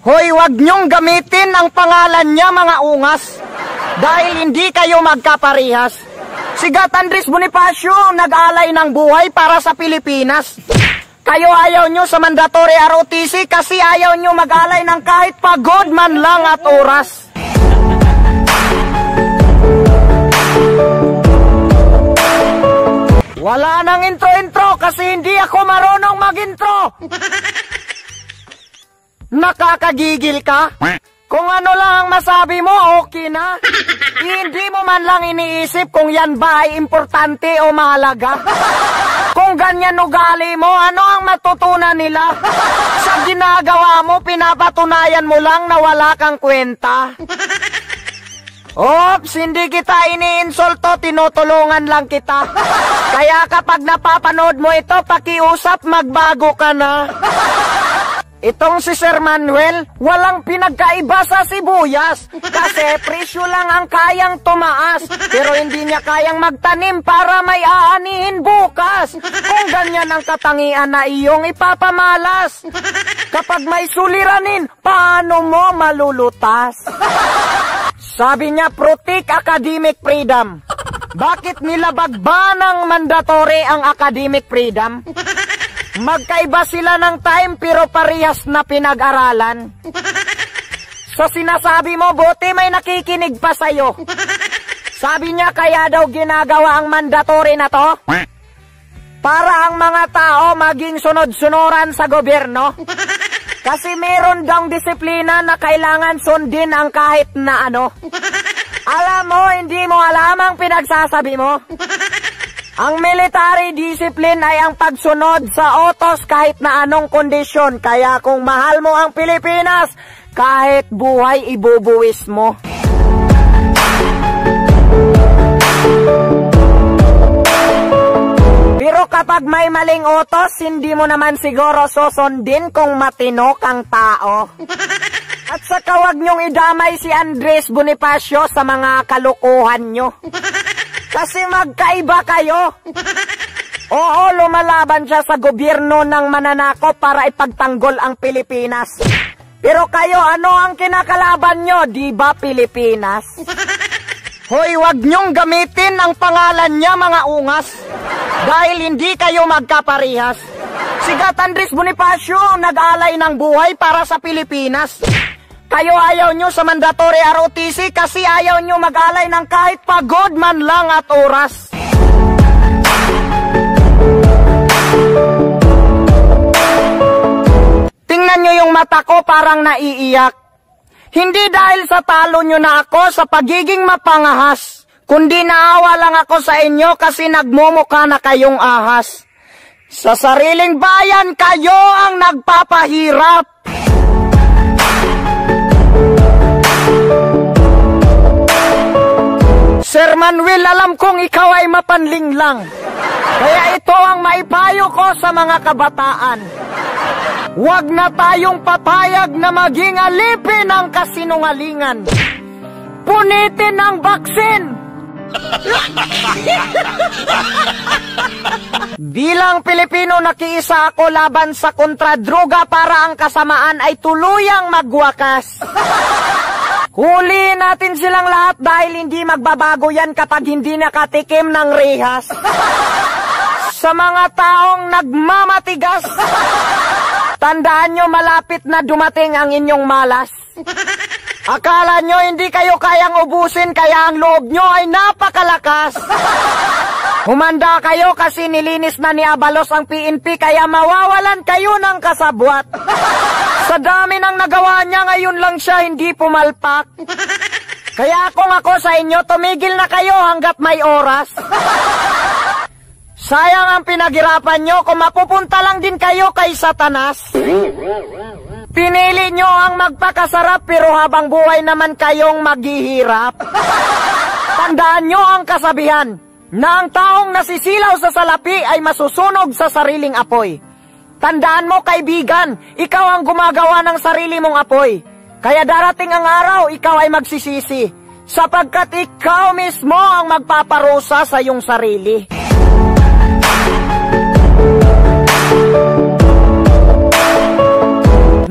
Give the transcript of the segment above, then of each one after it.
Hoy, wag niyong gamitin ang pangalan niya, mga ungas. Dahil hindi kayo magkaparihas. Si Gat Andres Bonifacio nag-alay ng buhay para sa Pilipinas. Kayo ayaw nyo sa mandatory ROTC kasi ayaw nyo mag-alay ng kahit pagod man lang at oras. Wala nang intro-intro kasi hindi ako marunong mag-intro. Nakakagigil ka? Kung ano lang ang masabi mo, okay na. Hindi mo man lang iniisip kung yan ba ay importante o mahalaga. Kung ganyan ugali mo, ano ang matutunan nila? Sa ginagawa mo, pinapatunayan mo lang na wala kang kwenta. Ops, hindi kita iniinsulto, tinutulungan lang kita. Kaya kapag napapanood mo ito, pakiusap, magbago ka na. Itong si Sir Manuel, walang pinagkaiba sa sibuyas. Kasi presyo lang ang kayang tumaas. Pero hindi niya kayang magtanim para may aanihin bukas. Kung ganyan ang katangian na iyong ipapamalas. Kapag may suliranin, paano mo malulutas? Sabi niya, protect academic freedom. Bakit nilabag ba ng mandatory ang academic freedom? Magkaiba sila ng time pero parehas na pinag-aralan. Sa sinasabi mo, buti may nakikinig pa sa'yo. Sabi niya kaya daw ginagawa ang mandatory na to para ang mga tao maging sunod-sunuran sa gobyerno. Kasi meron daw disiplina na kailangan sundin ang kahit na ano. Alam mo, hindi mo alam ang pinagsasabi mo. Ang military discipline ay ang pagsunod sa utos kahit na anong kondisyon. Kaya kung mahal mo ang Pilipinas, kahit buhay ibubuwis mo. Pero kapag may maling utos, hindi mo naman siguro susundin kung matino kang tao. At saka wag niyong idamay si Andres Bonifacio sa mga kalukuhan nyo. Kasi magkaiba kayo. Oo, lumalaban siya sa gobyerno ng mananakop para ipagtanggol ang Pilipinas. Pero kayo, ano ang kinakalaban nyo? Di ba Pilipinas? Hoy, wag niyong gamitin ang pangalan niya, mga ungas. Dahil hindi kayo magkaparihas. Si Gat Andres Bonifacio nag-alay ng buhay para sa Pilipinas. Kayo ayaw nyo sa mandatory ROTC kasi ayaw nyo mag-alay ng kahit pagod man lang at oras. Tingnan nyo yung mata ko, parang naiiyak. Hindi dahil sa talo nyo na ako sa pagiging mapangahas, kundi naawa lang ako sa inyo kasi nagmumukha na kayong ahas. Sa sariling bayan, kayo ang nagpapahirap. Sir Manuel, alam kong ikaw ay mapanling lang. Kaya ito ang maipayo ko sa mga kabataan. Huwag na tayong papayag na maging alipin ng kasinungalingan. Punitin ang baksin. Bilang Pilipino, nakiisa ako laban sa kontradroga para ang kasamaan ay tuluyang magwakas. Huli natin silang lahat dahil hindi magbabago yan kapag hindi nakatikim ng rehas. Sa mga taong nagmamatigas, tandaan nyo malapit na dumating ang inyong malas. Akala nyo hindi kayo kayang ubusin kaya ang loob nyo ay napakalakas. Humanda kayo kasi nilinis na ni Abalos ang PNP kaya mawawalan kayo ng kasabwat. Sa dami ng nagawa niya, ngayon lang siya hindi pumalpak. Kaya kung ako sa inyo, tumigil na kayo hanggat may oras. Sayang ang pinaghirapan nyo kung mapupunta lang din kayo kay Satanas. Pinili nyo ang magpakasarap pero habang buhay naman kayong maghihirap. Tandaan nyo ang kasabihan na ang taong nasisilaw sa salapi ay masusunog sa sariling apoy. Tandaan mo, kaibigan, ikaw ang gumagawa ng sarili mong apoy. Kaya darating ang araw, ikaw ay magsisisi. Sapagkat ikaw mismo ang magpaparusa sa iyong sarili.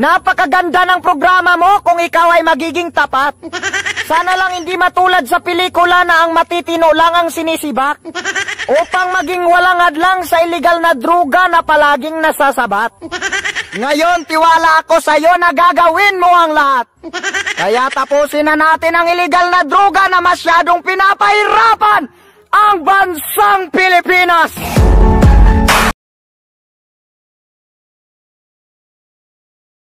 Napakaganda ng programa mo kung ikaw ay magiging tapat. Sana lang hindi matulad sa pelikula na ang matitino lang ang sinisibak. Upang maging walang hadlang sa illegal na droga na palaging nasasabat. Ngayon, tiwala ako sa'yo na gagawin mo ang lahat. Kaya tapusin na natin ang illegal na droga na masyadong pinapahirapan ang bansang Pilipinas.